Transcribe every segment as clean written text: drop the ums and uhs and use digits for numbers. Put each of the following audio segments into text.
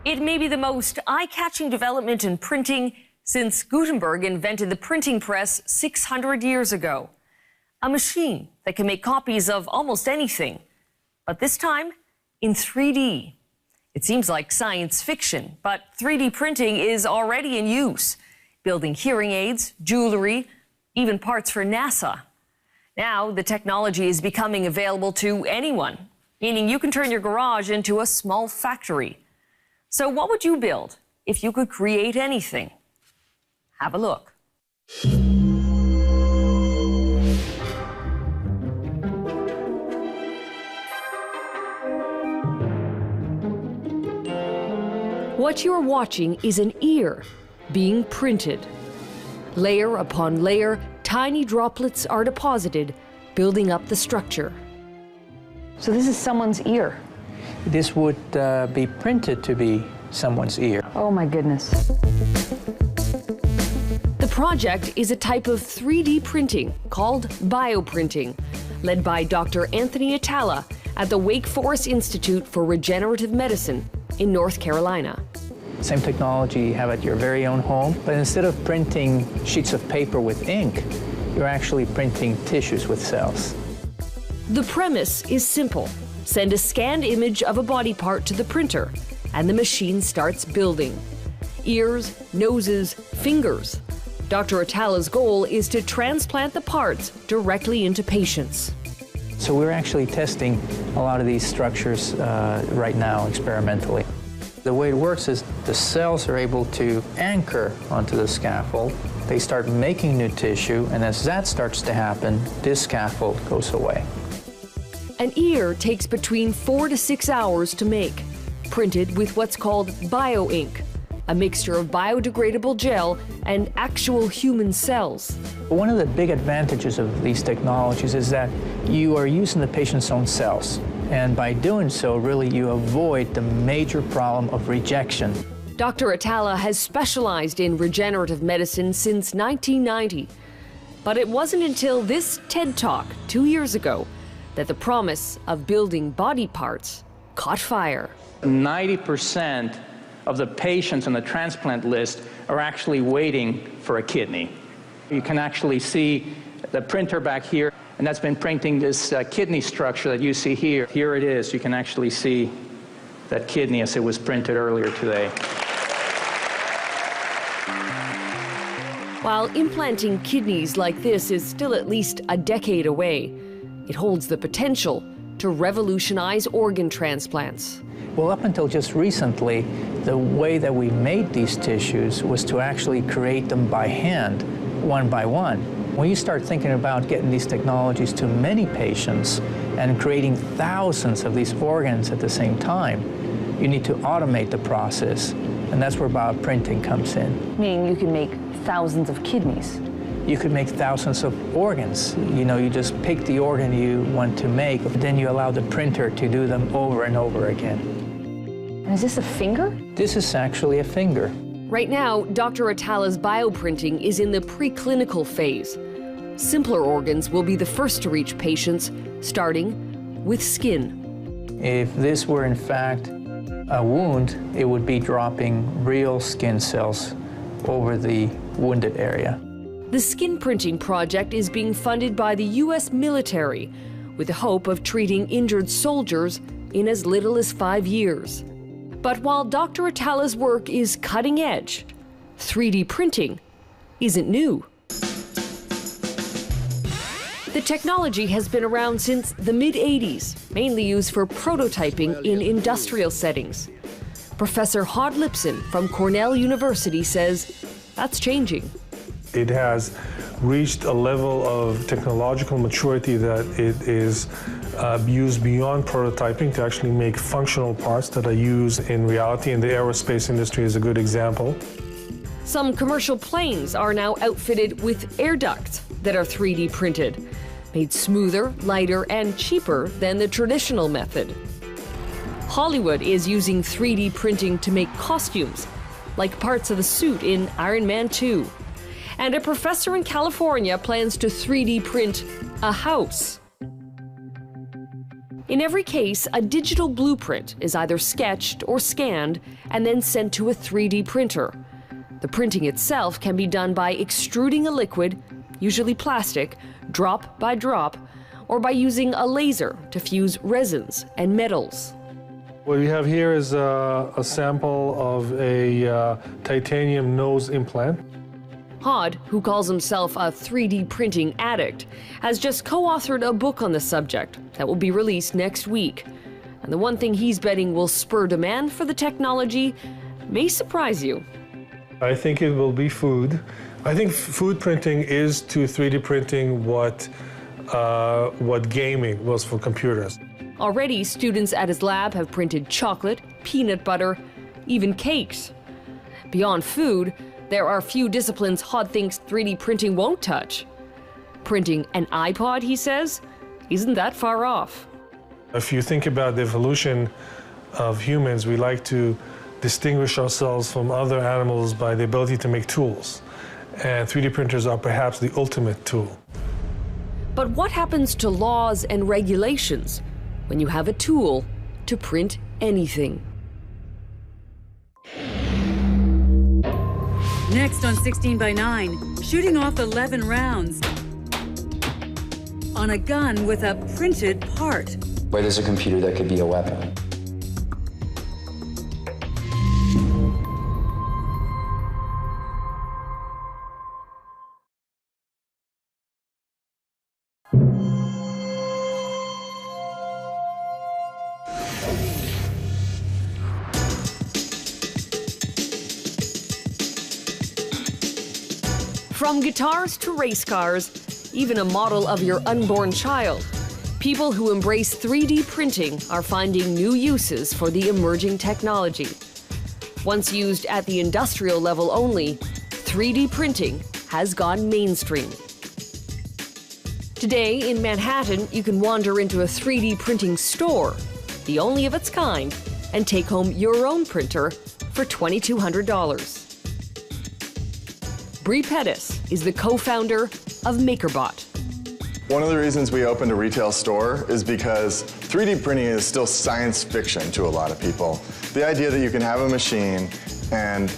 It may be the most eye-catching development in printing since Gutenberg invented the printing press 600 years ago. A machine that can make copies of almost anything, but this time in 3D. It seems like science fiction, but 3D printing is already in use, building hearing aids, jewelry, even parts for NASA. Now the technology is becoming available to anyone, meaning you can turn your garage into a small factory. So what would you build if you could create anything? Have a look. What you're watching is an ear being printed. Layer upon layer, tiny droplets are deposited, building up the structure. So this is someone's ear? This would be printed to be someone's ear. Oh my goodness. The project is a type of 3D printing called bioprinting, led by Dr. Anthony Atala at the Wake Forest Institute for Regenerative Medicine in North Carolina. Same technology you have at your very own home, but instead of printing sheets of paper with ink, you're actually printing tissues with cells. The premise is simple. Send a scanned image of a body part to the printer, and the machine starts building. Ears, noses, fingers. Dr. Atala's goal is to transplant the parts directly into patients. So we're actually testing a lot of these structures right now experimentally. The way it works is the cells are able to anchor onto the scaffold. They start making new tissue, and as that starts to happen, this scaffold goes away. An ear takes between 4 to 6 hours to make, printed with what's called bio-ink, a mixture of biodegradable gel and actual human cells. One of the big advantages of these technologies is that you are using the patient's own cells. And by doing so, really, you avoid the major problem of rejection. Dr. Atala has specialized in regenerative medicine since 1990. But it wasn't until this TED Talk 2 years ago that the promise of building body parts caught fire. 90% of the patients on the transplant list are actually waiting for a kidney. You can actually see the printer back here, and that's been printing this kidney structure that you see here. Here it is. You can actually see that kidney as it was printed earlier today. While implanting kidneys like this is still at least a decade away, it holds the potential to revolutionize organ transplants. Well, up until just recently, the way that we made these tissues was to actually create them by hand, one by one. When you start thinking about getting these technologies to many patients and creating thousands of these organs at the same time, you need to automate the process, and that's where bioprinting comes in. Meaning you can make thousands of kidneys. You could make thousands of organs. You know, you just pick the organ you want to make, but then you allow the printer to do them over and over again. And is this a finger? This is actually a finger. Right now, Dr. Atala's bioprinting is in the preclinical phase. Simpler organs will be the first to reach patients, starting with skin. If this were in fact a wound, it would be dropping real skin cells over the wounded area. The skin printing project is being funded by the U.S. military with the hope of treating injured soldiers in as little as 5 years. But while Dr. Atala's work is cutting edge, 3D printing isn't new. The technology has been around since the mid-'80s, mainly used for prototyping in industrial settings. Professor Hod Lipson from Cornell University says that's changing. It has reached a level of technological maturity that it is used beyond prototyping to actually make functional parts that are used in reality, and the aerospace industry is a good example. Some commercial planes are now outfitted with air ducts that are 3D printed, made smoother, lighter, and cheaper than the traditional method. Hollywood is using 3D printing to make costumes, like parts of the suit in Iron Man 2. And a professor in California plans to 3D print a house. In every case, a digital blueprint is either sketched or scanned and then sent to a 3D printer. The printing itself can be done by extruding a liquid, usually plastic, drop by drop, or by using a laser to fuse resins and metals. What we have here is a sample of a titanium nose implant. Hod, who calls himself a 3D printing addict, has just co-authored a book on the subject that will be released next week. And the one thing he's betting will spur demand for the technology may surprise you. I think it will be food. I think food printing is to 3D printing what gaming was for computers. Already, students at his lab have printed chocolate, peanut butter, even cakes. Beyond food, there are few disciplines Hod thinks 3D printing won't touch. Printing an iPod, he says, isn't that far off. If you think about the evolution of humans, we like to distinguish ourselves from other animals by the ability to make tools. And 3D printers are perhaps the ultimate tool. But what happens to laws and regulations when you have a tool to print anything? Next on 16x9, shooting off 11 rounds on a gun with a printed part. Where there's a computer that could be a weapon. From guitars to race cars, even a model of your unborn child, people who embrace 3D printing are finding new uses for the emerging technology. Once used at the industrial level only, 3D printing has gone mainstream. Today in Manhattan, you can wander into a 3D printing store, the only of its kind, and take home your own printer for $2,200. Bree Pettis is the co-founder of MakerBot. One of the reasons we opened a retail store is because 3D printing is still science fiction to a lot of people. The idea that you can have a machine and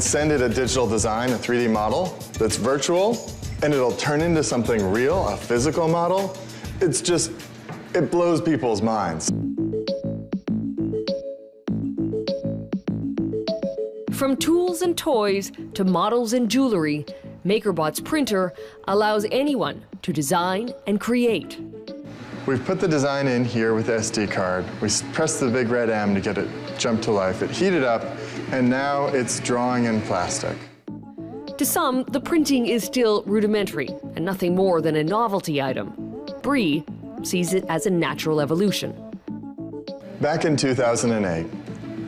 send it a digital design, a 3D model that's virtual, and it'll turn into something real, a physical model, it blows people's minds. From tools and toys to models and jewelry, MakerBot's printer allows anyone to design and create. We've put the design in here with the SD card. We pressed the big red M to get it jump to life. It heated up, and now it's drawing in plastic. To some, the printing is still rudimentary and nothing more than a novelty item. Bree sees it as a natural evolution. Back in 2008,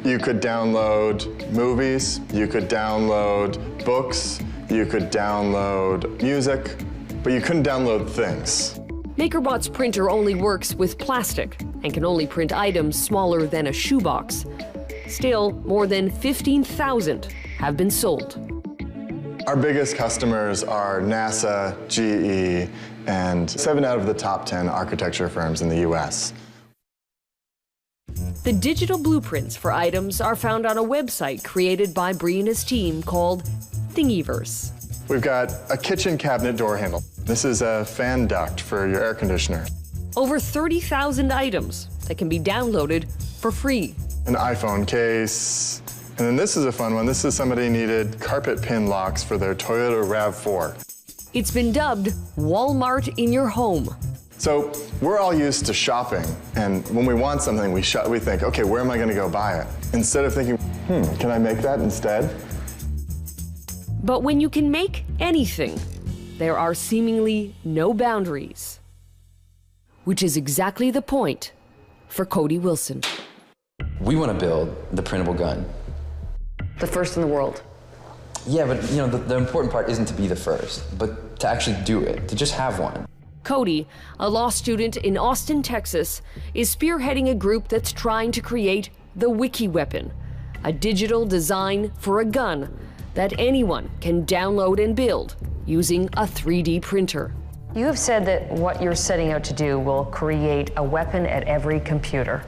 you could download movies, you could download books, you could download music, but you couldn't download things. MakerBot's printer only works with plastic and can only print items smaller than a shoebox. Still, more than 15,000 have been sold. Our biggest customers are NASA, GE, and 7 out of the top 10 architecture firms in the US. The digital blueprints for items are found on a website created by Bree and his team called Thingiverse. We've got a kitchen cabinet door handle. This is a fan duct for your air conditioner. Over 30,000 items that can be downloaded for free. An iPhone case. And then this is a fun one. This is somebody needed carpet pin locks for their Toyota RAV4. It's been dubbed Walmart in your home. So we're all used to shopping, and when we want something, we think, okay, where am I going to go buy it? Instead of thinking, can I make that instead? But when you can make anything, there are seemingly no boundaries. Which is exactly the point for Cody Wilson. We want to build the printable gun. The first in the world. Yeah, but the important part isn't to be the first, but to actually do it, to just have one. Cody, a law student in Austin, Texas, is spearheading a group that's trying to create the Wiki Weapon, a digital design for a gun that anyone can download and build using a 3D printer. You have said that what you're setting out to do will create a weapon at every computer.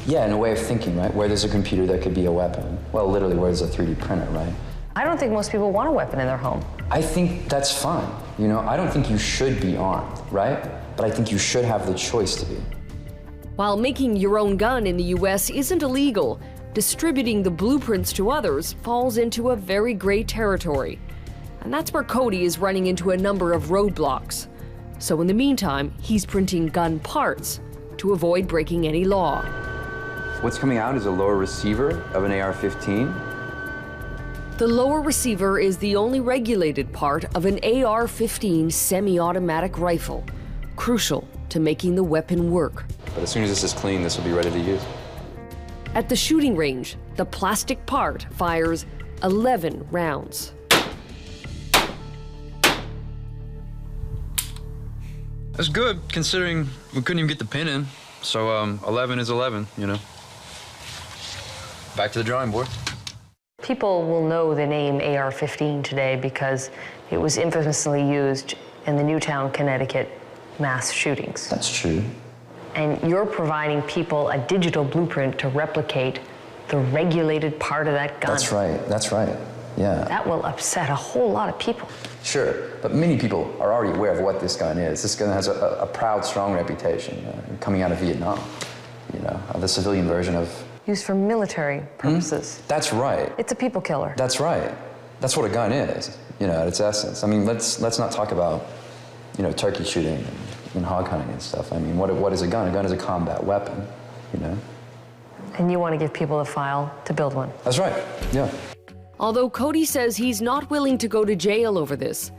Yeah, in a way of thinking, right? Where there's a computer, there could be a weapon. Well, literally, where there's a 3D printer, right? I don't think most people want a weapon in their home. I think that's fine. You know, I don't think you should be armed, right? But I think you should have the choice to be. While making your own gun in the US isn't illegal, distributing the blueprints to others falls into a very gray territory. And that's where Cody is running into a number of roadblocks. So in the meantime, he's printing gun parts to avoid breaking any law. What's coming out is a lower receiver of an AR-15. The lower receiver is the only regulated part of an AR-15 semi-automatic rifle, crucial to making the weapon work. But as soon as this is clean, this will be ready to use. At the shooting range, the plastic part fires 11 rounds. That's good, considering we couldn't even get the pin in. So 11 is 11, you know. Back to the drawing board. People will know the name AR-15 today because it was infamously used in the Newtown, Connecticut mass shootings. That's true. And you're providing people a digital blueprint to replicate the regulated part of that gun. That's right, yeah. That will upset a whole lot of people. Sure, but many people are already aware of what this gun is. This gun has a proud, strong reputation coming out of Vietnam, you know, the civilian version of... Used for military purposes. That's right. It's a people killer. That's right. That's what a gun is, you know, at its essence. I mean, let's not talk about, you know, turkey shooting and hog hunting and stuff. I mean, what is a gun? A gun is a combat weapon, you know? And you want to give people a file to build one. That's right, yeah. Although Cody says he's not willing to go to jail over this,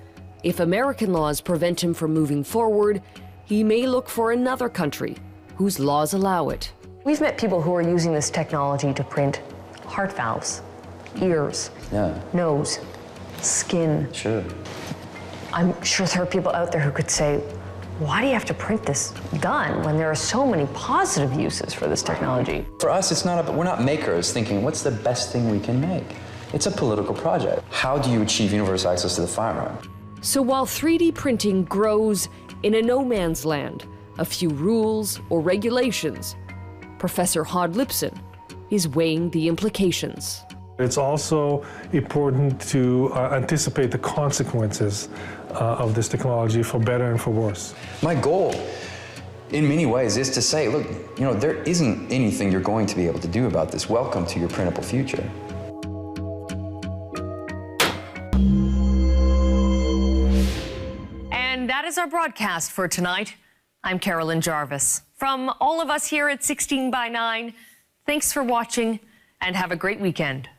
if American laws prevent him from moving forward, he may look for another country whose laws allow it. We've met people who are using this technology to print heart valves, ears, nose, skin. Sure. I'm sure there are people out there who could say, why do you have to print this gun when there are so many positive uses for this technology? For us, it's not we're not makers thinking, what's the best thing we can make? It's a political project. How do you achieve universal access to the firearm? So while 3D printing grows in a no man's land, a few rules or regulations, Professor Hod Lipson is weighing the implications. It's also important to anticipate the consequences of this technology for better and for worse. My goal, in many ways, is to say, look, you know, there isn't anything you're going to be able to do about this. Welcome to your printable future. And that is our broadcast for tonight. I'm Carolyn Jarvis. From all of us here at 16 by 9, thanks for watching and have a great weekend.